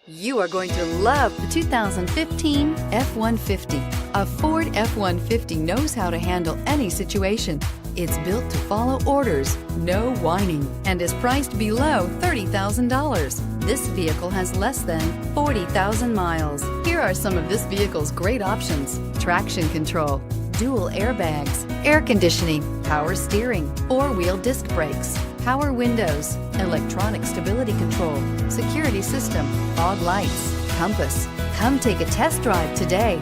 You are going to love the 2015 F-150. A Ford F-150 knows how to handle any situation. It's built to follow orders, no whining, and is priced below $30,000. This vehicle has less than 40,000 miles. Here are some of this vehicle's great options: traction control, dual airbags, air conditioning, power steering, four-wheel disc brakes, power windows, electronic stability control, security system, fog lights, compass. Come take a test drive today.